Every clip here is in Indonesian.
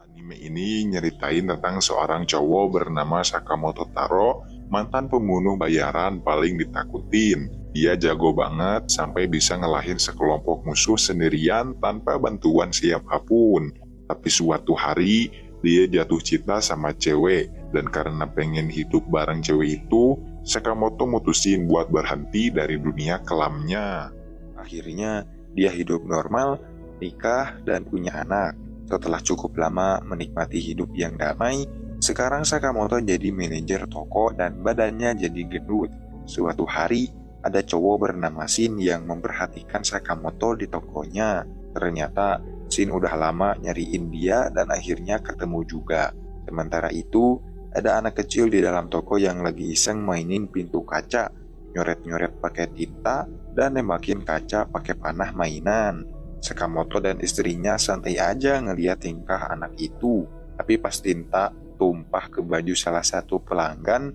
Anime ini nyeritain tentang seorang cowok bernama Sakamoto Taro, mantan pembunuh bayaran paling ditakutin. Dia jago banget sampai bisa ngelahin sekelompok musuh sendirian tanpa bantuan siapapun. Tapi suatu hari, dia jatuh cinta sama cewek, dan karena pengen hidup bareng cewek itu, Sakamoto mutusin buat berhenti dari dunia kelamnya. Akhirnya, dia hidup normal, nikah, dan punya anak. Setelah cukup lama menikmati hidup yang damai, sekarang Sakamoto jadi manajer toko dan badannya jadi gendut. Suatu hari, ada cowok bernama Shin yang memperhatikan Sakamoto di tokonya. Ternyata, Shin udah lama nyariin dia dan akhirnya ketemu juga. Sementara itu, ada anak kecil di dalam toko yang lagi iseng mainin pintu kaca, nyoret-nyoret pakai tinta, dan nembakin kaca pakai panah mainan. Sakamoto dan istrinya santai aja ngeliat tingkah anak itu. Tapi pas tinta tumpah ke baju salah satu pelanggan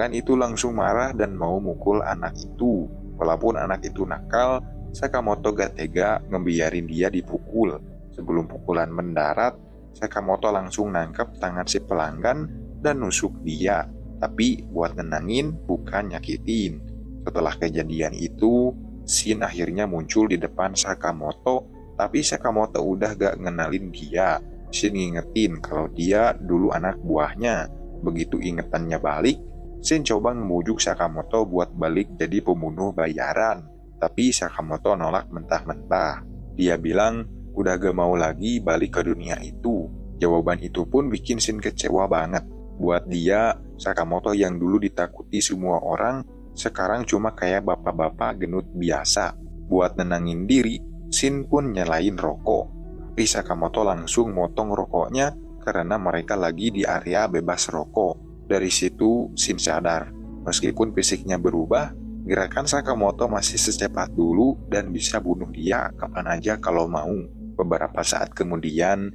itu langsung marah dan mau mukul anak itu. Walaupun anak itu nakal, Sakamoto gak tega ngebiarin dia dipukul. Sebelum pukulan mendarat, Sakamoto langsung nangkep tangan si pelanggan dan nusuk dia. Tapi buat nenangin, bukan nyakitin. Setelah kejadian itu, Shin akhirnya muncul di depan Sakamoto, tapi Sakamoto udah gak ngenalin dia. Shin ngingetin kalau dia dulu anak buahnya. Begitu ingetannya balik, Shin coba ngebujuk Sakamoto buat balik jadi pembunuh bayaran. Tapi Sakamoto nolak mentah-mentah. Dia bilang udah gak mau lagi balik ke dunia itu. Jawaban itu pun bikin Shin kecewa banget. Buat dia, Sakamoto yang dulu ditakuti semua orang, sekarang cuma kayak bapak-bapak gendut biasa. Buat nenangin diri, Shin pun nyalain rokok. Tapi Sakamoto langsung motong rokoknya karena mereka lagi di area bebas rokok. Dari situ, Shin sadar. Meskipun fisiknya berubah, gerakan Sakamoto masih secepat dulu dan bisa bunuh dia kapan aja kalau mau. Beberapa saat kemudian,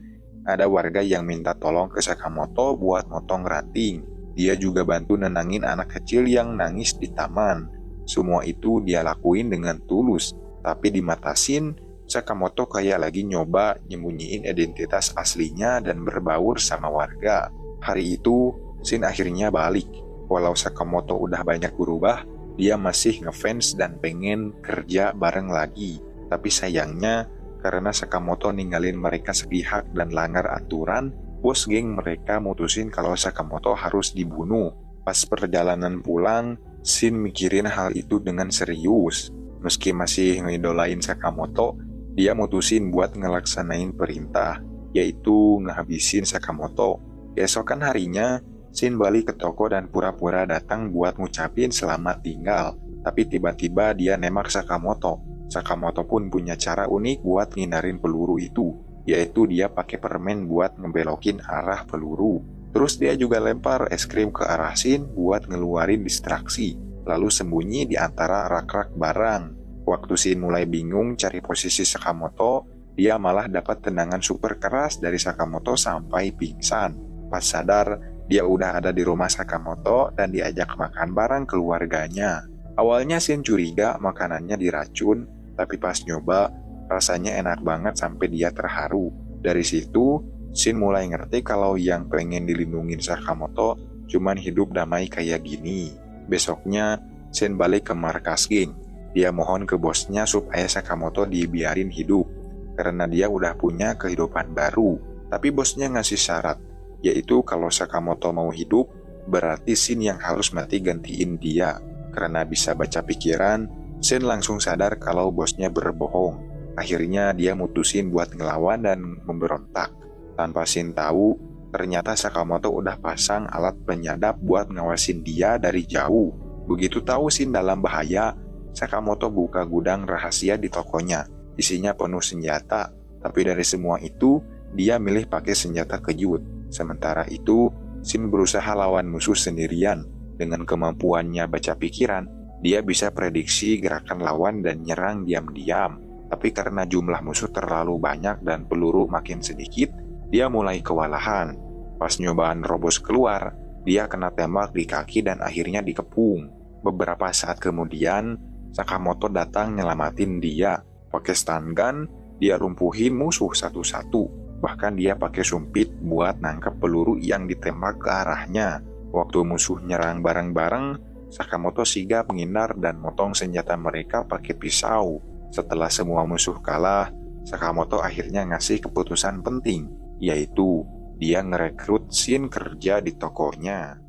ada warga yang minta tolong ke Sakamoto buat motong ranting. Dia juga bantu nenangin anak kecil yang nangis di taman. Semua itu dia lakuin dengan tulus. Tapi di mata Shin, Sakamoto kayak lagi nyoba nyembunyiin identitas aslinya dan berbaur sama warga. Hari itu, Shin akhirnya balik. Walau Sakamoto udah banyak berubah, dia masih ngefans dan pengen kerja bareng lagi. Tapi sayangnya, karena Sakamoto ninggalin mereka sepihak dan langgar aturan, bos geng mereka mutusin kalau Sakamoto harus dibunuh. Pas perjalanan pulang, Shin mikirin hal itu dengan serius. Meski masih ngidolain Sakamoto, dia mutusin buat ngelaksanain perintah, yaitu ngehabisin Sakamoto. Keesokan harinya, Shin balik ke toko dan pura-pura datang buat ngucapin selamat tinggal. Tapi tiba-tiba dia nembak Sakamoto. Sakamoto pun punya cara unik buat ngindarin peluru itu, yaitu dia pakai permen buat ngebelokin arah peluru. Terus dia juga lempar es krim ke arah Shin buat ngeluarin distraksi, lalu sembunyi di antara rak-rak barang. Waktu Shin mulai bingung cari posisi Sakamoto, dia malah dapat tendangan super keras dari Sakamoto sampai pingsan. Pas sadar, dia udah ada di rumah Sakamoto dan diajak makan bareng keluarganya. Awalnya Shin curiga makanannya diracun, tapi pas nyoba, rasanya enak banget sampai dia terharu. Dari situ, Shin mulai ngerti kalau yang pengen dilindungin Sakamoto cuman hidup damai kayak gini. Besoknya, Shin balik ke markas geng. Dia mohon ke bosnya supaya Sakamoto dibiarin hidup, karena dia udah punya kehidupan baru. Tapi bosnya ngasih syarat, yaitu kalau Sakamoto mau hidup, berarti Shin yang harus mati gantiin dia. Karena bisa baca pikiran, Shin langsung sadar kalau bosnya berbohong. Akhirnya dia mutusin buat ngelawan dan memberontak. Tanpa Shin tahu, ternyata Sakamoto udah pasang alat penyadap buat ngawasin dia dari jauh. Begitu tahu Shin dalam bahaya, Sakamoto buka gudang rahasia di tokonya. Isinya penuh senjata, tapi dari semua itu, dia milih pakai senjata kejut. Sementara itu, Shin berusaha lawan musuh sendirian. Dengan kemampuannya baca pikiran, dia bisa prediksi gerakan lawan dan nyerang diam-diam. Tapi karena jumlah musuh terlalu banyak dan peluru makin sedikit, dia mulai kewalahan. Pas nyobaan robos keluar, dia kena tembak di kaki dan akhirnya dikepung. Beberapa saat kemudian, Sakamoto datang nyelamatin dia. Pakai stun gun, dia lumpuhin musuh satu-satu. Bahkan dia pakai sumpit buat nangkep peluru yang ditembak ke arahnya. Waktu musuh nyerang bareng-bareng, Sakamoto sigap menghindar dan motong senjata mereka pakai pisau. Setelah semua musuh kalah, Sakamoto akhirnya ngasih keputusan penting, yaitu dia ngerekrut Shin kerja di tokonya.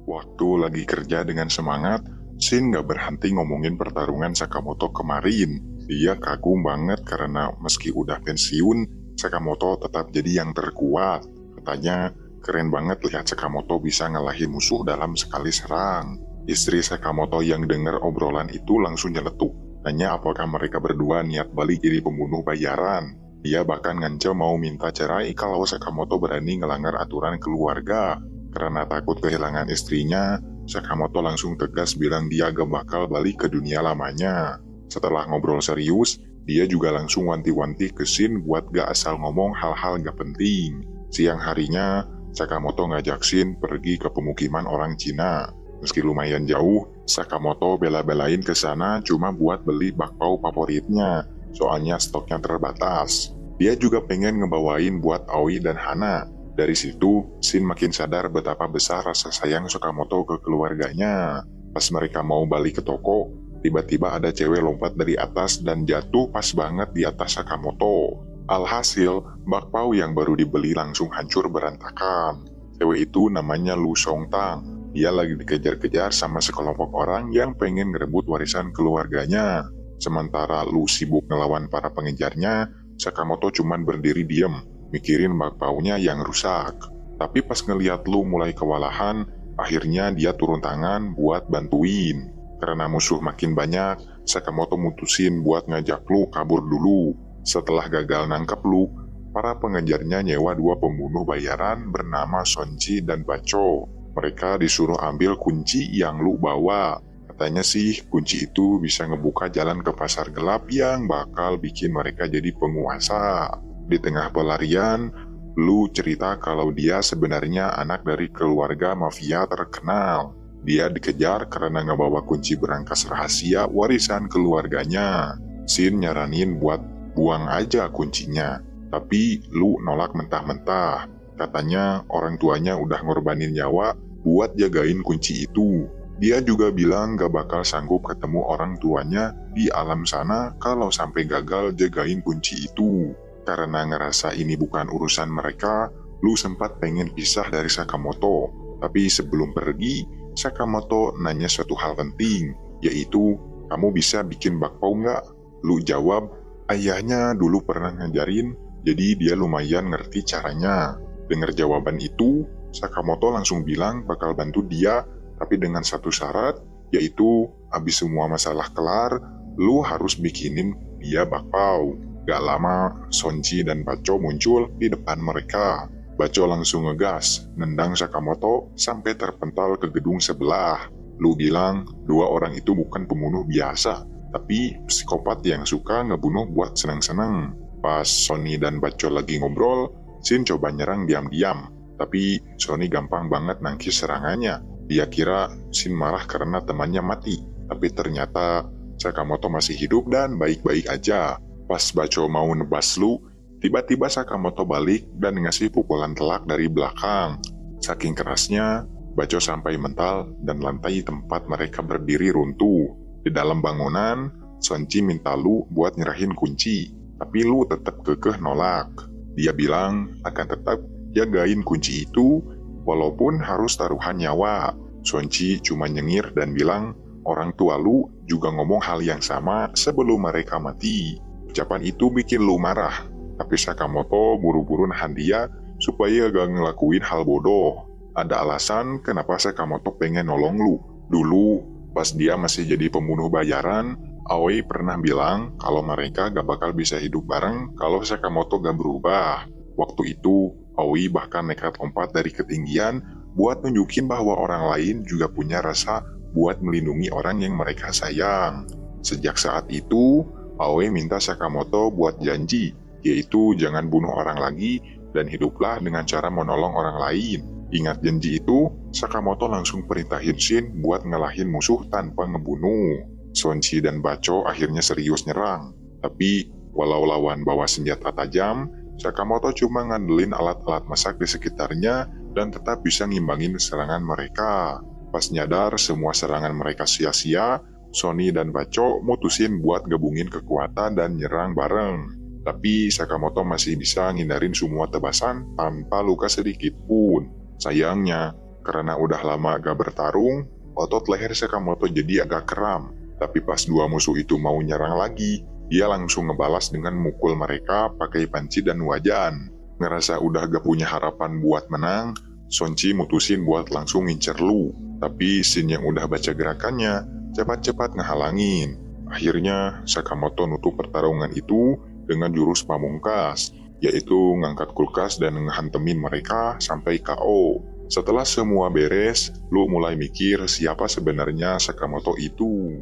Waktu lagi kerja dengan semangat, Shin gak berhenti ngomongin pertarungan Sakamoto kemarin. Dia kagum banget karena meski udah pensiun, Sakamoto tetap jadi yang terkuat. Katanya, keren banget lihat Sakamoto bisa ngalahin musuh dalam sekali serang. Istri Sakamoto yang dengar obrolan itu langsung nyeletuk. Tanya apakah mereka berdua niat balik jadi pembunuh bayaran. Dia bahkan ngancam mau minta cerai kalau Sakamoto berani ngelanggar aturan keluarga. Karena takut kehilangan istrinya, Sakamoto langsung tegas bilang dia gak bakal balik ke dunia lamanya. Setelah ngobrol serius, dia juga langsung wanti-wanti ke Shin buat gak asal ngomong hal-hal gak penting. Siang harinya, Sakamoto ngajak Shin pergi ke pemukiman orang Cina. Meski lumayan jauh, Sakamoto bela-belain ke sana cuma buat beli bakpao favoritnya, soalnya stoknya terbatas. Dia juga pengen ngebawain buat Aoi dan Hana. Dari situ, Shin makin sadar betapa besar rasa sayang Sakamoto ke keluarganya. Pas mereka mau balik ke toko, tiba-tiba ada cewek lompat dari atas dan jatuh pas banget di atas Sakamoto. Alhasil, bakpao yang baru dibeli langsung hancur berantakan. Cewek itu namanya Lu Songtang. Dia lagi dikejar-kejar sama sekelompok orang yang pengen ngerebut warisan keluarganya. Sementara Lu sibuk ngelawan para pengejarnya, Sakamoto cuman berdiri diem, mikirin bakpaonya yang rusak. Tapi pas ngeliat Lu mulai kewalahan, akhirnya dia turun tangan buat bantuin. Karena musuh makin banyak, Sakamoto mutusin buat ngajak Lu kabur dulu. Setelah gagal nangkep Lu, para pengejarnya nyewa 2 pembunuh bayaran bernama Sonji dan Bacho. Mereka disuruh ambil kunci yang Lu bawa. Katanya sih kunci itu bisa ngebuka jalan ke pasar gelap yang bakal bikin mereka jadi penguasa. Di tengah pelarian, Lu cerita kalau dia sebenarnya anak dari keluarga mafia terkenal. Dia dikejar karena ngebawa kunci berangkas rahasia warisan keluarganya. Shin nyaranin buat buang aja kuncinya, tapi Lu nolak mentah-mentah. Katanya orang tuanya udah ngorbanin nyawa buat jagain kunci itu. Dia juga bilang gak bakal sanggup ketemu orang tuanya di alam sana kalau sampai gagal jagain kunci itu. Karena ngerasa ini bukan urusan mereka, Lu sempat pengen pisah dari Sakamoto. Tapi sebelum pergi, Sakamoto nanya suatu hal penting, yaitu, kamu bisa bikin bakpao nggak? Lu jawab, ayahnya dulu pernah ngajarin, jadi dia lumayan ngerti caranya. Dengar jawaban itu, Sakamoto langsung bilang bakal bantu dia, tapi dengan satu syarat, yaitu abis semua masalah kelar, lu harus bikinin dia bakpao. Gak lama, Sonji dan Bacho muncul di depan mereka. Bacho langsung ngegas, nendang Sakamoto sampai terpental ke gedung sebelah. Lu bilang, 2 orang itu bukan pembunuh biasa, tapi psikopat yang suka ngebunuh buat senang-senang. Pas Sonny dan Bacho lagi ngobrol, Shin coba nyerang diam-diam, tapi Sonny gampang banget nangkis serangannya. Dia kira Shin marah karena temannya mati, tapi ternyata Sakamoto masih hidup dan baik-baik aja. Pas Bacho mau nebas Lu, tiba-tiba Sakamoto balik dan ngasih pukulan telak dari belakang. Saking kerasnya, Bacho sampai mental dan lantai tempat mereka berdiri runtuh. Di dalam bangunan, Sonji minta Lu buat nyerahin kunci, tapi Lu tetap kekeh nolak. Dia bilang akan tetap jagain kunci itu walaupun harus taruhan nyawa. Sonji cuma nyengir dan bilang orang tua Lu juga ngomong hal yang sama sebelum mereka mati. Ucapan itu bikin Lu marah, tapi Sakamoto buru-buru nahan dia supaya gak ngelakuin hal bodoh. Ada alasan kenapa Sakamoto pengen nolong Lu. Dulu, pas dia masih jadi pembunuh bayaran, Aoi pernah bilang kalau mereka gak bakal bisa hidup bareng kalau Sakamoto gak berubah. Waktu itu, Aoi bahkan nekat lompat dari ketinggian buat nunjukin bahwa orang lain juga punya rasa buat melindungi orang yang mereka sayang. Sejak saat itu, Aoi minta Sakamoto buat janji, yaitu jangan bunuh orang lagi dan hiduplah dengan cara menolong orang lain. Ingat janji itu, Sakamoto langsung perintahin Shin buat ngalahin musuh tanpa ngebunuh. Sonji dan Bacho akhirnya serius nyerang. Tapi, walau lawan bawa senjata tajam, Sakamoto cuma ngandelin alat-alat masak di sekitarnya dan tetap bisa ngimbangin serangan mereka. Pas nyadar semua serangan mereka sia-sia, Sony dan Baco mutusin buat gabungin kekuatan dan nyerang bareng. Tapi Sakamoto masih bisa ngindarin semua tebasan tanpa luka sedikit pun. Sayangnya, karena udah lama gak bertarung, otot leher Sakamoto jadi agak kram. Tapi pas dua musuh itu mau nyerang lagi, dia langsung ngebalas dengan mukul mereka pakai panci dan wajan. Ngerasa udah gak punya harapan buat menang, Sonchi mutusin buat langsung ngincer Lu. Tapi Shin yang udah baca gerakannya, cepat-cepat ngehalangin. Akhirnya, Sakamoto nutup pertarungan itu dengan jurus pamungkas, yaitu ngangkat kulkas dan ngehantemin mereka sampai KO. Setelah semua beres, Lu mulai mikir siapa sebenarnya Sakamoto itu.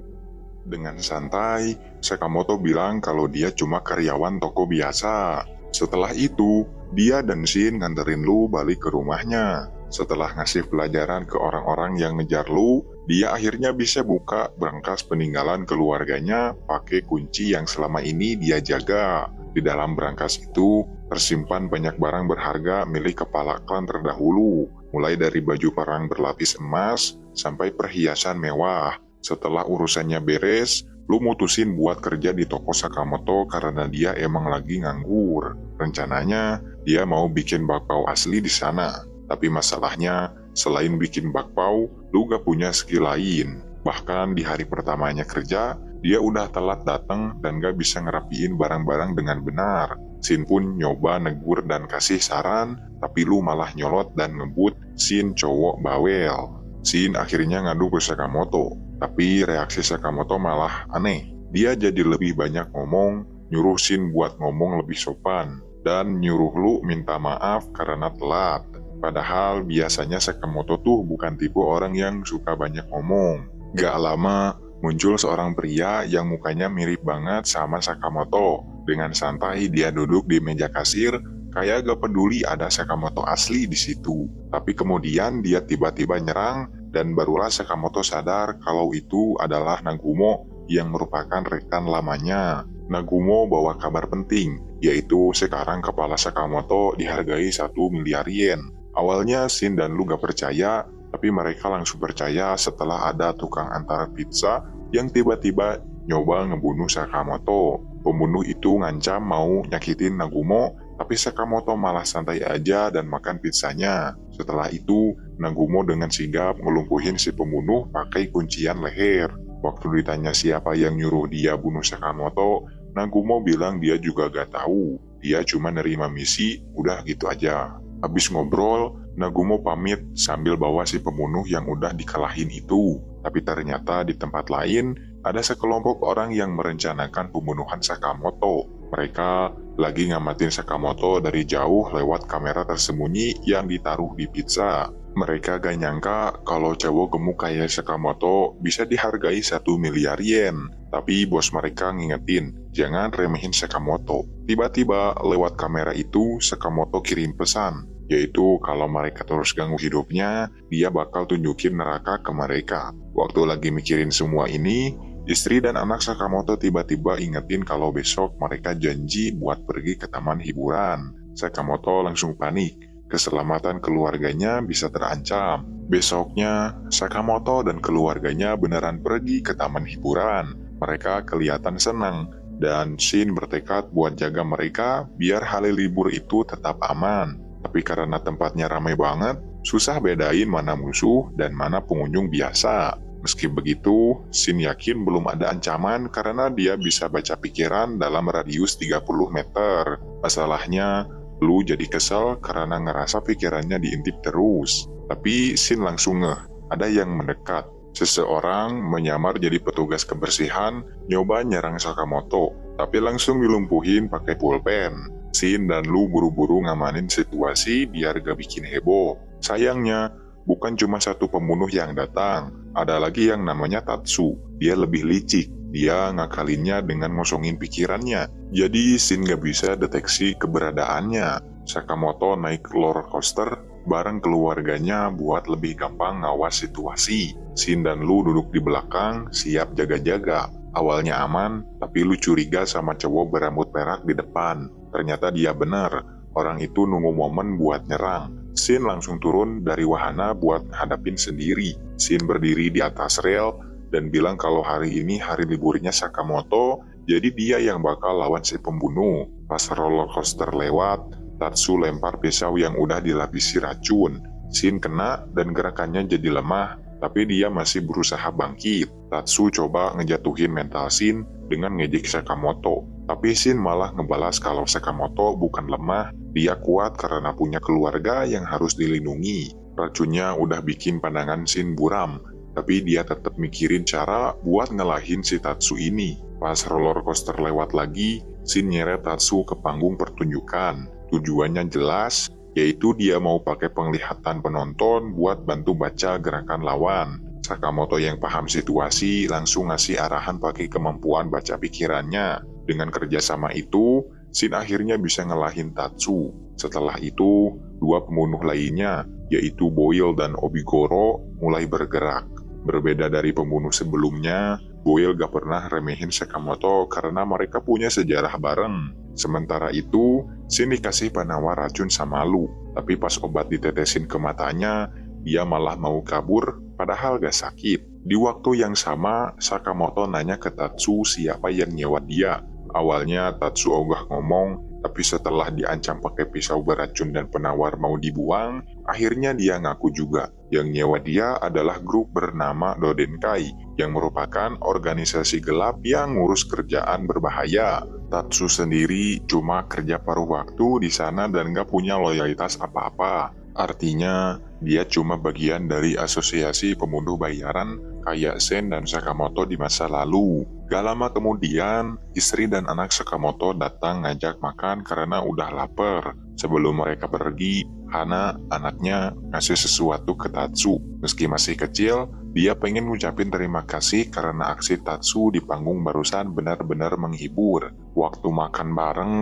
Dengan santai, Sakamoto bilang kalau dia cuma karyawan toko biasa. Setelah itu, dia dan Shin nganterin Lu balik ke rumahnya. Setelah ngasih pelajaran ke orang-orang yang ngejar Lu, dia akhirnya bisa buka berangkas peninggalan keluarganya pakai kunci yang selama ini dia jaga. Di dalam berangkas itu tersimpan banyak barang berharga milik kepala klan terdahulu, mulai dari baju perang berlapis emas sampai perhiasan mewah. Setelah urusannya beres, Lu mutusin buat kerja di toko Sakamoto karena dia emang lagi nganggur. Rencananya, dia mau bikin bakpao asli di sana. Tapi masalahnya, selain bikin bakpao, Lu gak punya skill lain. Bahkan di hari pertamanya kerja, dia udah telat datang dan gak bisa ngerapiin barang-barang dengan benar. Shin pun nyoba negur dan kasih saran, tapi Lu malah nyolot dan ngebut Shin cowok bawel. Shin akhirnya ngadu ke Sakamoto, tapi reaksi Sakamoto malah aneh. Dia jadi lebih banyak ngomong, nyuruh Shin buat ngomong lebih sopan, dan nyuruh Lu minta maaf karena telat. Padahal biasanya Sakamoto tuh bukan tipe orang yang suka banyak ngomong. Gak lama, muncul seorang pria yang mukanya mirip banget sama Sakamoto. Dengan santai dia duduk di meja kasir, kayak gak peduli ada Sakamoto asli di situ. Tapi kemudian dia tiba-tiba nyerang, dan barulah Sakamoto sadar kalau itu adalah Nagumo yang merupakan rekan lamanya. Nagumo bawa kabar penting, yaitu sekarang kepala Sakamoto dihargai 1 miliar yen. Awalnya Shin dan Lu gak percaya, tapi mereka langsung percaya setelah ada tukang antar pizza yang tiba-tiba nyoba ngebunuh Sakamoto. Pembunuh itu ngancam mau nyakitin Nagumo, tapi Sakamoto malah santai aja dan makan pizzanya. Setelah itu, Nagumo dengan sigap ngelumpuhin si pembunuh pakai kuncian leher. Waktu ditanya siapa yang nyuruh dia bunuh Sakamoto, Nagumo bilang dia juga gak tahu. Dia cuma nerima misi, udah gitu aja. Habis ngobrol, Nagumo pamit sambil bawa si pembunuh yang udah dikalahin itu. Tapi ternyata di tempat lain, ada sekelompok orang yang merencanakan pembunuhan Sakamoto. Mereka lagi ngamatin Sakamoto dari jauh lewat kamera tersembunyi yang ditaruh di pizza. Mereka gak nyangka kalau cowok gemuk kayak Sakamoto bisa dihargai 1 miliar yen. Tapi bos mereka ngingetin, jangan remehin Sakamoto. Tiba-tiba lewat kamera itu Sakamoto kirim pesan, yaitu kalau mereka terus ganggu hidupnya, dia bakal tunjukin neraka ke mereka. Waktu lagi mikirin semua ini, istri dan anak Sakamoto tiba-tiba ingetin kalau besok mereka janji buat pergi ke taman hiburan. Sakamoto langsung panik, keselamatan keluarganya bisa terancam. Besoknya, Sakamoto dan keluarganya beneran pergi ke taman hiburan. Mereka kelihatan senang, dan Shin bertekad buat jaga mereka biar hari libur itu tetap aman. Tapi karena tempatnya ramai banget, susah bedain mana musuh dan mana pengunjung biasa. Meski begitu, Shin yakin belum ada ancaman karena dia bisa baca pikiran dalam radius 30 meter. Masalahnya, Lu jadi kesel karena ngerasa pikirannya diintip terus. Tapi Shin langsung ngeh, ada yang mendekat. Seseorang menyamar jadi petugas kebersihan, nyoba nyerang Sakamoto, tapi langsung dilumpuhin pakai pulpen. Shin dan Lu buru-buru ngamanin situasi biar gak bikin heboh. Sayangnya, bukan cuma satu pembunuh yang datang, ada lagi yang namanya Tatsu. Dia lebih licik, dia ngakalinnya dengan ngosongin pikirannya. Jadi Shin gak bisa deteksi keberadaannya. Sakamoto naik roller coaster bareng keluarganya buat lebih gampang ngawas situasi. Shin dan Lu duduk di belakang, siap jaga-jaga. Awalnya aman, tapi Lu curiga sama cowok berambut perak di depan. Ternyata dia benar, orang itu nunggu momen buat nyerang. Shin langsung turun dari wahana buat hadapin sendiri. Shin berdiri di atas rel dan bilang kalau hari ini hari liburnya Sakamoto, jadi dia yang bakal lawan si pembunuh. Pas roller coaster lewat, Tatsu lempar pisau yang udah dilapisi racun. Shin kena dan gerakannya jadi lemah, tapi dia masih berusaha bangkit. Tatsu coba ngejatuhin mental Shin dengan ngejek Sakamoto. Tapi Shin malah ngebalas kalau Sakamoto bukan lemah, dia kuat karena punya keluarga yang harus dilindungi. Racunnya udah bikin pandangan Shin buram, tapi dia tetap mikirin cara buat ngelahin si Tatsu ini. Pas roller coaster lewat lagi, Shin nyeret Tatsu ke panggung pertunjukan. Tujuannya jelas, yaitu dia mau pakai penglihatan penonton buat bantu baca gerakan lawan. Sakamoto yang paham situasi langsung ngasih arahan pakai kemampuan baca pikirannya. Dengan kerjasama itu, Shin akhirnya bisa ngelahin Tatsu. Setelah itu, dua pembunuh lainnya, yaitu Boyle dan Obigoro, mulai bergerak. Berbeda dari pembunuh sebelumnya, Boyle gak pernah remehin Sakamoto karena mereka punya sejarah bareng. Sementara itu, Shin dikasih penawar racun sama Lu, tapi pas obat ditetesin ke matanya, dia malah mau kabur, padahal gak sakit. Di waktu yang sama, Sakamoto nanya ke Tatsu siapa yang nyewa dia. Awalnya Tatsu ogah ngomong, tapi setelah diancam pakai pisau beracun dan penawar mau dibuang, akhirnya dia ngaku juga. Yang nyewa dia adalah grup bernama Dodenkai, yang merupakan organisasi gelap yang ngurus kerjaan berbahaya. Tatsu sendiri cuma kerja paruh waktu di sana dan gak punya loyalitas apa-apa. Artinya, dia cuma bagian dari asosiasi pembunuh bayaran kayak Sen dan Sakamoto di masa lalu. Gak lama kemudian, istri dan anak Sakamoto datang ngajak makan karena udah lapar. Sebelum mereka pergi, Hana, anaknya, ngasih sesuatu ke Tatsu. Meski masih kecil, dia pengen ngucapin terima kasih karena aksi Tatsu di panggung barusan benar-benar menghibur. Waktu makan bareng,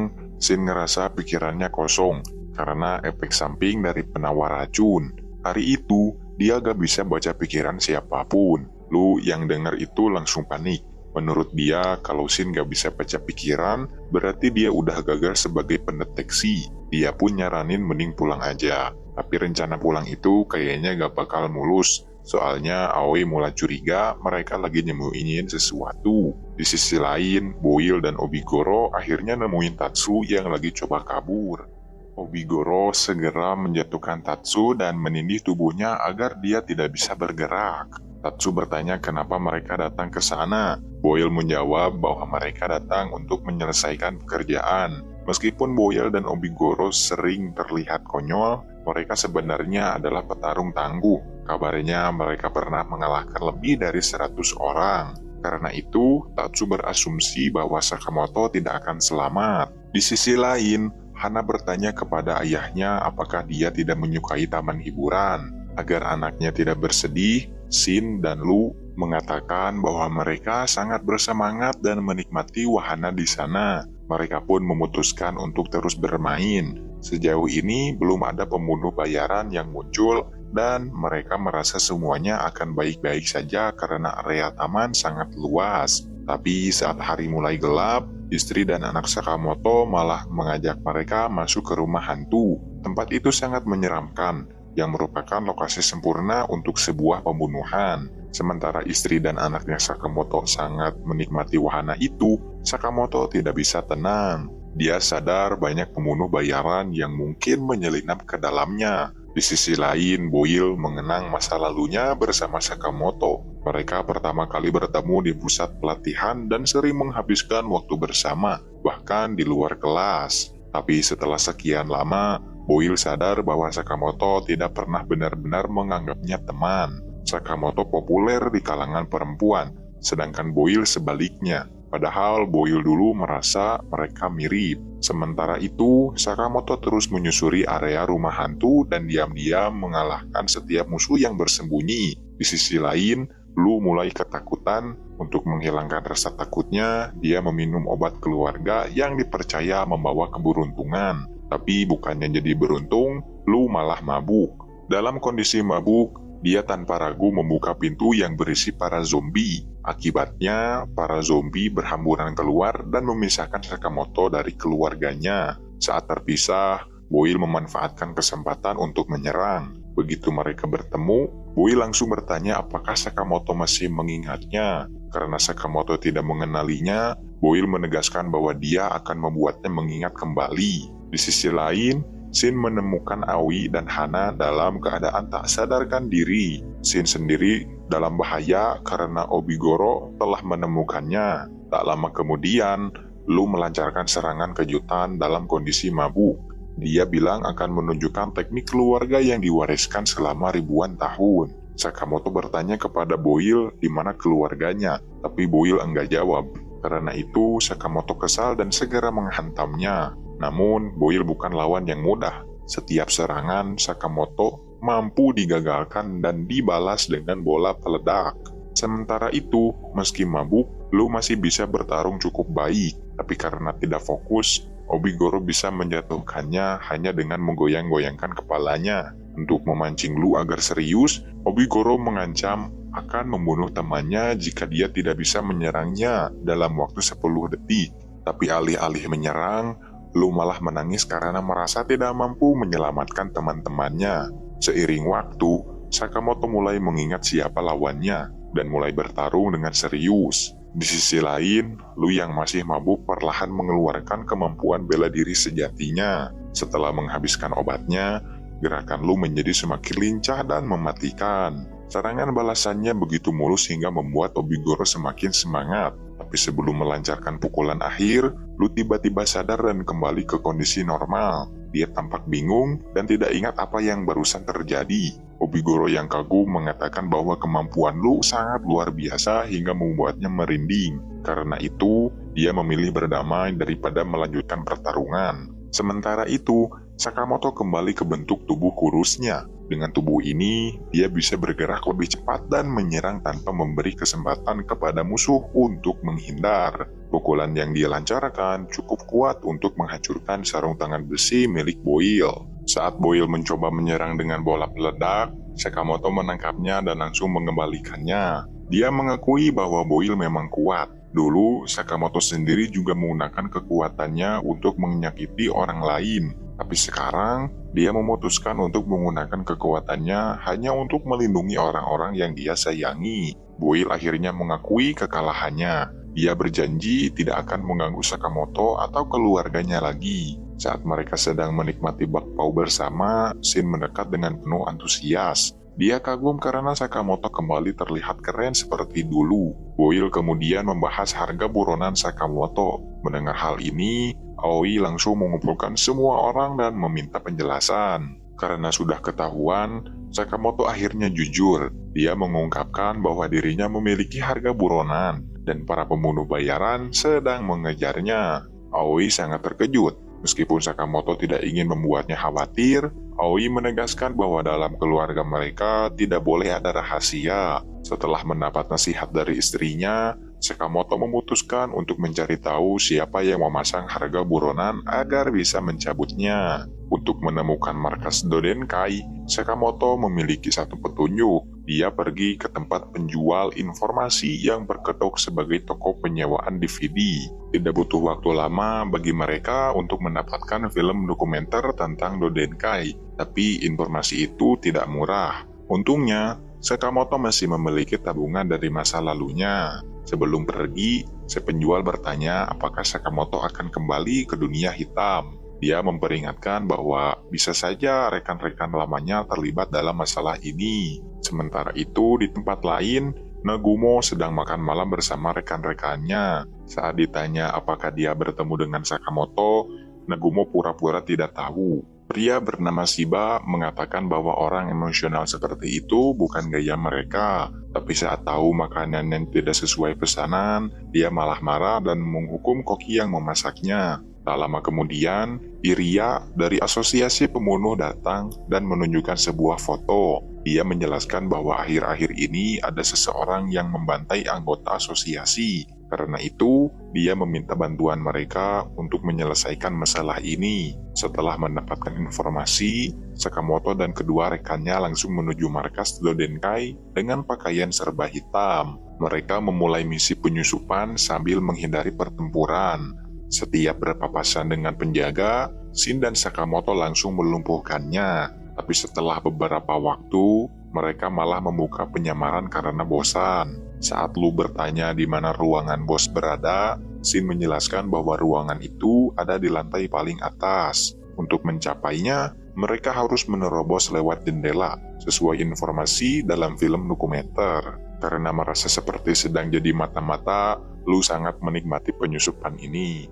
Shin ngerasa pikirannya kosong karena efek samping dari penawar racun. Hari itu, dia gak bisa baca pikiran siapapun. Lu yang denger itu langsung panik. Menurut dia, kalau Shin gak bisa baca pikiran, berarti dia udah gagal sebagai pendeteksi. Dia pun nyaranin mending pulang aja. Tapi rencana pulang itu kayaknya gak bakal mulus. Soalnya Aoi mulai curiga mereka lagi nyembunyiin sesuatu. Di sisi lain, Boyle dan Obigoro akhirnya nemuin Tatsu yang lagi coba kabur. Obigoro segera menjatuhkan Tatsu dan menindih tubuhnya agar dia tidak bisa bergerak. Tatsu bertanya kenapa mereka datang ke sana. Boyle menjawab bahwa mereka datang untuk menyelesaikan pekerjaan. Meskipun Boyle dan Obigoro sering terlihat konyol, mereka sebenarnya adalah petarung tangguh. Kabarnya mereka pernah mengalahkan lebih dari 100 orang. Karena itu, Tatsu berasumsi bahwa Sakamoto tidak akan selamat. Di sisi lain, Hana bertanya kepada ayahnya apakah dia tidak menyukai taman hiburan. Agar anaknya tidak bersedih, Shin dan Lu mengatakan bahwa mereka sangat bersemangat dan menikmati wahana di sana. Mereka pun memutuskan untuk terus bermain. Sejauh ini belum ada pembunuh bayaran yang muncul dan mereka merasa semuanya akan baik-baik saja karena area taman sangat luas. Tapi saat hari mulai gelap, istri dan anak Sakamoto malah mengajak mereka masuk ke rumah hantu. Tempat itu sangat menyeramkan, yang merupakan lokasi sempurna untuk sebuah pembunuhan. Sementara istri dan anaknya Sakamoto sangat menikmati wahana itu, Sakamoto tidak bisa tenang. Dia sadar banyak pembunuh bayaran yang mungkin menyelinap ke dalamnya. Di sisi lain, Boyle mengenang masa lalunya bersama Sakamoto. Mereka pertama kali bertemu di pusat pelatihan dan sering menghabiskan waktu bersama, bahkan di luar kelas. Tapi setelah sekian lama, Boyle sadar bahwa Sakamoto tidak pernah benar-benar menganggapnya teman. Sakamoto populer di kalangan perempuan, sedangkan Boyle sebaliknya. Padahal Boyle dulu merasa mereka mirip. Sementara itu, Sakamoto terus menyusuri area rumah hantu dan diam-diam mengalahkan setiap musuh yang bersembunyi. Di sisi lain, Lu mulai ketakutan. Untuk menghilangkan rasa takutnya, dia meminum obat keluarga yang dipercaya membawa keberuntungan. Tapi bukannya jadi beruntung, Lu malah mabuk. Dalam kondisi mabuk, dia tanpa ragu membuka pintu yang berisi para zombie. Akibatnya, para zombie berhamburan keluar dan memisahkan Sakamoto dari keluarganya. Saat terpisah, Boyle memanfaatkan kesempatan untuk menyerang. Begitu mereka bertemu, Boyle langsung bertanya apakah Sakamoto masih mengingatnya. Karena Sakamoto tidak mengenalinya, Boyle menegaskan bahwa dia akan membuatnya mengingat kembali. Di sisi lain, Shin menemukan Aoi dan Hana dalam keadaan tak sadarkan diri. Shin sendiri dalam bahaya karena Obigoro telah menemukannya. Tak lama kemudian, Lu melancarkan serangan kejutan dalam kondisi mabuk. Dia bilang akan menunjukkan teknik keluarga yang diwariskan selama ribuan tahun. Sakamoto bertanya kepada Boyle di mana keluarganya, tapi Boyle enggak jawab. Karena itu, Sakamoto kesal dan segera menghantamnya. Namun, Boyle bukan lawan yang mudah. Setiap serangan, Sakamoto mampu digagalkan dan dibalas dengan bola peledak. Sementara itu, meski mabuk, Lu masih bisa bertarung cukup baik. Tapi karena tidak fokus, Obigoro bisa menjatuhkannya hanya dengan menggoyang-goyangkan kepalanya. Untuk memancing Lu agar serius, Obigoro mengancam akan membunuh temannya jika dia tidak bisa menyerangnya dalam waktu 10 detik. Tapi alih-alih menyerang, Lu malah menangis karena merasa tidak mampu menyelamatkan teman-temannya. Seiring waktu, Sakamoto mulai mengingat siapa lawannya dan mulai bertarung dengan serius. Di sisi lain, Lu yang masih mabuk perlahan mengeluarkan kemampuan bela diri sejatinya. Setelah menghabiskan obatnya, gerakan Lu menjadi semakin lincah dan mematikan. Serangan balasannya begitu mulus hingga membuat Obigoro semakin semangat. Tapi sebelum melancarkan pukulan akhir, Lu tiba-tiba sadar dan kembali ke kondisi normal. Dia tampak bingung dan tidak ingat apa yang barusan terjadi. Obigoro yang kagum mengatakan bahwa kemampuan Lu sangat luar biasa hingga membuatnya merinding. Karena itu, dia memilih berdamai daripada melanjutkan pertarungan. Sementara itu, Sakamoto kembali ke bentuk tubuh kurusnya. Dengan tubuh ini, dia bisa bergerak lebih cepat dan menyerang tanpa memberi kesempatan kepada musuh untuk menghindar. Pukulan yang dia lancarkan cukup kuat untuk menghancurkan sarung tangan besi milik Boyle. Saat Boyle mencoba menyerang dengan bola peledak, Sakamoto menangkapnya dan langsung mengembalikannya. Dia mengakui bahwa Boyle memang kuat. Dulu, Sakamoto sendiri juga menggunakan kekuatannya untuk menyakiti orang lain. Tapi sekarang, dia memutuskan untuk menggunakan kekuatannya hanya untuk melindungi orang-orang yang dia sayangi. Boyle akhirnya mengakui kekalahannya. Dia berjanji tidak akan mengganggu Sakamoto atau keluarganya lagi. Saat mereka sedang menikmati bakpao bersama, Shin mendekat dengan penuh antusias. Dia kagum karena Sakamoto kembali terlihat keren seperti dulu. Boyle kemudian membahas harga buronan Sakamoto. Mendengar hal ini, Aoi langsung mengumpulkan semua orang dan meminta penjelasan. Karena sudah ketahuan, Sakamoto akhirnya jujur. Dia mengungkapkan bahwa dirinya memiliki harga buronan dan para pembunuh bayaran sedang mengejarnya. Aoi sangat terkejut. Meskipun Sakamoto tidak ingin membuatnya khawatir, Aoi menegaskan bahwa dalam keluarga mereka tidak boleh ada rahasia. Setelah mendapat nasihat dari istrinya, Sakamoto memutuskan untuk mencari tahu siapa yang memasang harga buronan agar bisa mencabutnya. Untuk menemukan markas Dodenkai, Sakamoto memiliki satu petunjuk. Dia pergi ke tempat penjual informasi yang berkedok sebagai toko penyewaan DVD. Tidak butuh waktu lama bagi mereka untuk mendapatkan film dokumenter tentang Dodenkai, tapi informasi itu tidak murah. Untungnya, Sakamoto masih memiliki tabungan dari masa lalunya. Sebelum pergi, si penjual bertanya apakah Sakamoto akan kembali ke dunia hitam. Dia memperingatkan bahwa bisa saja rekan-rekan lamanya terlibat dalam masalah ini. Sementara itu, di tempat lain, Nagumo sedang makan malam bersama rekan-rekannya. Saat ditanya apakah dia bertemu dengan Sakamoto, Nagumo pura-pura tidak tahu. Pria bernama Shiba mengatakan bahwa orang emosional seperti itu bukan gaya mereka. Tapi saat tahu makanan yang tidak sesuai pesanan, dia malah marah dan menghukum koki yang memasaknya. Tak lama kemudian, Iria dari asosiasi pembunuh datang dan menunjukkan sebuah foto. Dia menjelaskan bahwa akhir-akhir ini ada seseorang yang membantai anggota asosiasi. Karena itu, dia meminta bantuan mereka untuk menyelesaikan masalah ini. Setelah mendapatkan informasi, Sakamoto dan kedua rekannya langsung menuju markas Dodenkai dengan pakaian serba hitam. Mereka memulai misi penyusupan sambil menghindari pertempuran. Setiap berpapasan dengan penjaga, Shin dan Sakamoto langsung melumpuhkannya. Tapi setelah beberapa waktu, mereka malah membuka penyamaran karena bosan. Saat Lu bertanya di mana ruangan bos berada, Shin menjelaskan bahwa ruangan itu ada di lantai paling atas. Untuk mencapainya, mereka harus menerobos lewat jendela, sesuai informasi dalam film dokumenter. Karena merasa seperti sedang jadi mata-mata, Lu sangat menikmati penyusupan ini.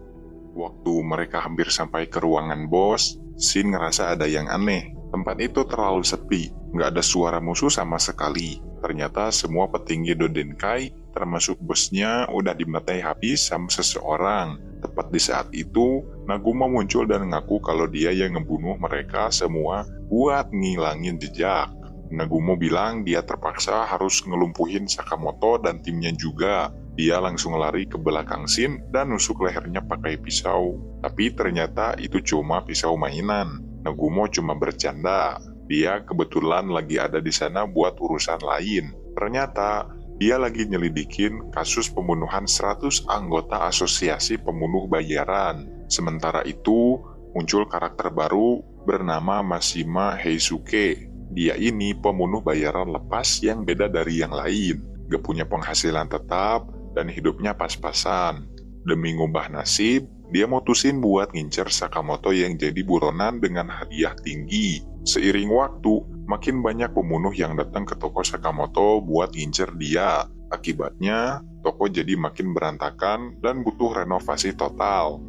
Waktu mereka hampir sampai ke ruangan bos, Shin ngerasa ada yang aneh. Tempat itu terlalu sepi, nggak ada suara musuh sama sekali. Ternyata semua petinggi Dodenkai, termasuk bosnya, udah dimatai habis sama seseorang. Tepat di saat itu, Nagumo muncul dan ngaku kalau dia yang ngebunuh mereka semua buat ngilangin jejak. Nagumo bilang dia terpaksa harus ngelumpuhin Sakamoto dan timnya juga. Dia langsung lari ke belakang Shin dan nusuk lehernya pakai pisau. Tapi ternyata itu cuma pisau mainan. Nagumo cuma bercanda. Dia kebetulan lagi ada di sana buat urusan lain. Ternyata dia lagi nyelidikin kasus pembunuhan 100 anggota asosiasi pembunuh bayaran. Sementara itu, muncul karakter baru bernama Mashima Heisuke. Dia ini pembunuh bayaran lepas yang beda dari yang lain. Gak punya penghasilan tetap dan hidupnya pas-pasan. Demi ngubah nasib, dia mutusin buat ngincer Sakamoto yang jadi buronan dengan hadiah tinggi. Seiring waktu, makin banyak pembunuh yang datang ke toko Sakamoto buat ngincer dia. Akibatnya, toko jadi makin berantakan dan butuh renovasi total.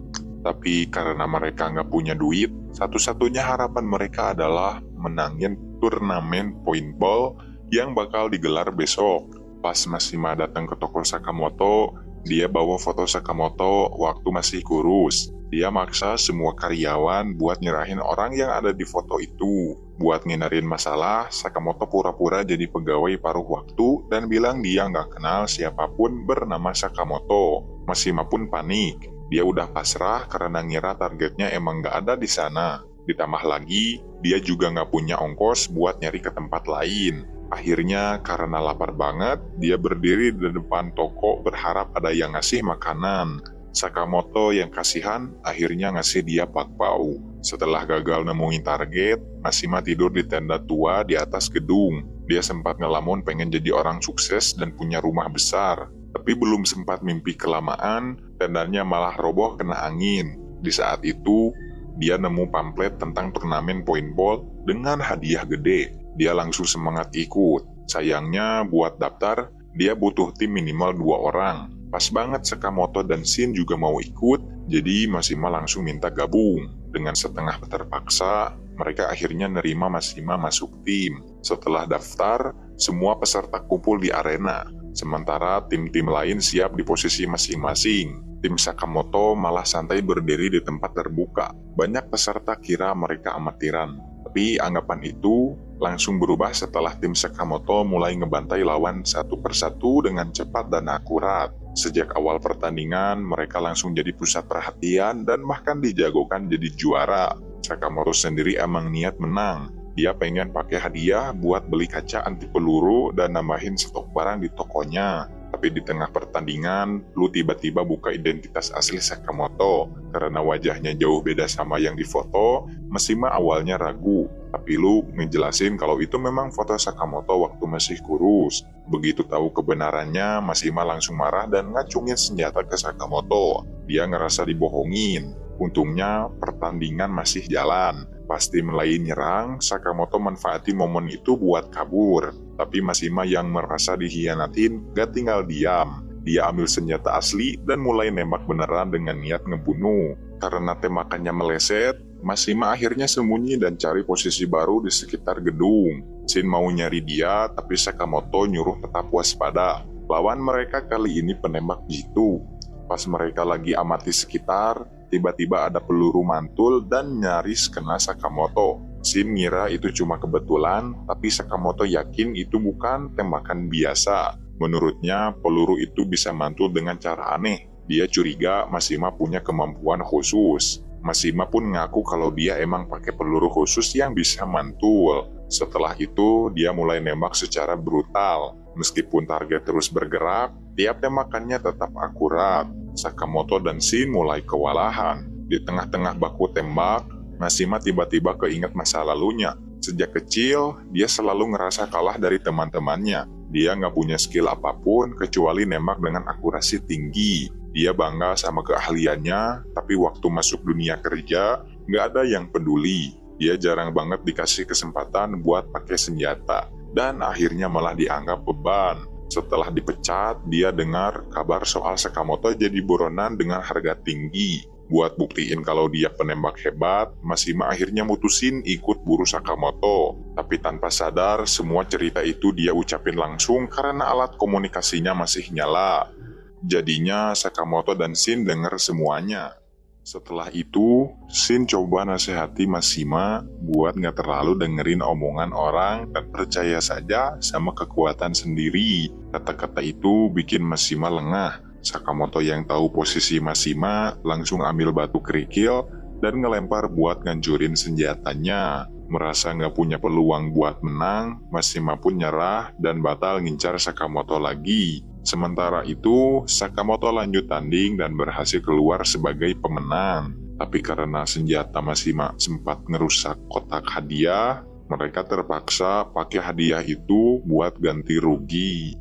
Tapi karena mereka nggak punya duit, satu-satunya harapan mereka adalah menangin turnamen paintball yang bakal digelar besok. Pas Mashima datang ke toko Sakamoto, dia bawa foto Sakamoto waktu masih kurus. Dia maksa semua karyawan buat nyerahin orang yang ada di foto itu. Buat ngindarin masalah, Sakamoto pura-pura jadi pegawai paruh waktu dan bilang dia nggak kenal siapapun bernama Sakamoto. Mashima pun panik. Dia udah pasrah karena ngira targetnya emang nggak ada di sana. Ditambah lagi, dia juga nggak punya ongkos buat nyari ke tempat lain. Akhirnya karena lapar banget, dia berdiri di depan toko berharap ada yang ngasih makanan. Sakamoto yang kasihan akhirnya ngasih dia bakpao. Setelah gagal nemuin target, Mashima tidur di tenda tua di atas gedung. Dia sempat ngelamun pengen jadi orang sukses dan punya rumah besar. Tapi belum sempat mimpi kelamaan, tendanya malah roboh kena angin. Di saat itu, dia nemu pamflet tentang turnamen paintball dengan hadiah gede. Dia langsung semangat ikut. Sayangnya buat daftar, dia butuh tim minimal 2 orang. Pas banget Sakamoto dan Shin juga mau ikut, jadi Mashima langsung minta gabung. Dengan setengah terpaksa, mereka akhirnya nerima Mashima masuk tim. Setelah daftar, semua peserta kumpul di arena. Sementara tim-tim lain siap di posisi masing-masing. Tim Sakamoto malah santai berdiri di tempat terbuka. Banyak peserta kira mereka amatiran. Tapi anggapan itu langsung berubah setelah tim Sakamoto mulai ngebantai lawan satu persatu dengan cepat dan akurat. Sejak awal pertandingan, mereka langsung jadi pusat perhatian dan bahkan dijagokan jadi juara. Sakamoto sendiri emang niat menang. Dia pengen pakai hadiah buat beli kaca anti peluru dan nambahin stok barang di tokonya. Tapi di tengah pertandingan, Lu tiba-tiba buka identitas asli Sakamoto. Karena wajahnya jauh beda sama yang difoto, Mashima awalnya ragu. Tapi Lu ngejelasin kalau itu memang foto Sakamoto waktu masih kurus. Begitu tahu kebenarannya, Mashima langsung marah dan ngacungin senjata ke Sakamoto. Dia ngerasa dibohongin. Untungnya pertandingan masih jalan. Pas tim lain nyerang, Sakamoto manfaati momen itu buat kabur. Tapi Mashima yang merasa dikhianatin gak tinggal diam. Dia ambil senjata asli dan mulai nembak beneran dengan niat ngebunuh. Karena tembakannya meleset, Mashima akhirnya sembunyi dan cari posisi baru di sekitar gedung. Shin mau nyari dia, tapi Sakamoto nyuruh tetap waspada. Lawan mereka kali ini penembak jitu. Pas mereka lagi amati sekitar, tiba-tiba ada peluru mantul dan nyaris kena Sakamoto. Shin ngira itu cuma kebetulan, tapi Sakamoto yakin itu bukan tembakan biasa. Menurutnya, peluru itu bisa mantul dengan cara aneh. Dia curiga Mashima punya kemampuan khusus. Mashima pun ngaku kalau dia emang pakai peluru khusus yang bisa mantul. Setelah itu, dia mulai nembak secara brutal. Meskipun target terus bergerak, tiap tembakannya tetap akurat. Sakamoto dan Shin mulai kewalahan. Di tengah-tengah baku tembak, Mashima tiba-tiba keinget masa lalunya. Sejak kecil, dia selalu ngerasa kalah dari teman-temannya. Dia nggak punya skill apapun kecuali nembak dengan akurasi tinggi. Dia bangga sama keahliannya, tapi waktu masuk dunia kerja, nggak ada yang peduli. Dia jarang banget dikasih kesempatan buat pakai senjata, dan akhirnya malah dianggap beban. Setelah dipecat, dia dengar kabar soal Sakamoto jadi buronan dengan harga tinggi. Buat buktiin kalau dia penembak hebat, Mashima akhirnya mutusin ikut buru Sakamoto. Tapi tanpa sadar, semua cerita itu dia ucapin langsung karena alat komunikasinya masih nyala. Jadinya Sakamoto dan Shin denger semuanya. Setelah itu, Shin coba nasihati Mashima buat nggak terlalu dengerin omongan orang dan percaya saja sama kekuatan sendiri. Kata-kata itu bikin Mashima lengah. Sakamoto yang tahu posisi Mashima langsung ambil batu kerikil dan ngelempar buat ngancurin senjatanya. Merasa nggak punya peluang buat menang, Mashima pun nyerah dan batal ngincar Sakamoto lagi. Sementara itu, Sakamoto lanjut tanding dan berhasil keluar sebagai pemenang. Tapi karena senjata Mashima sempat ngerusak kotak hadiah, mereka terpaksa pakai hadiah itu buat ganti rugi.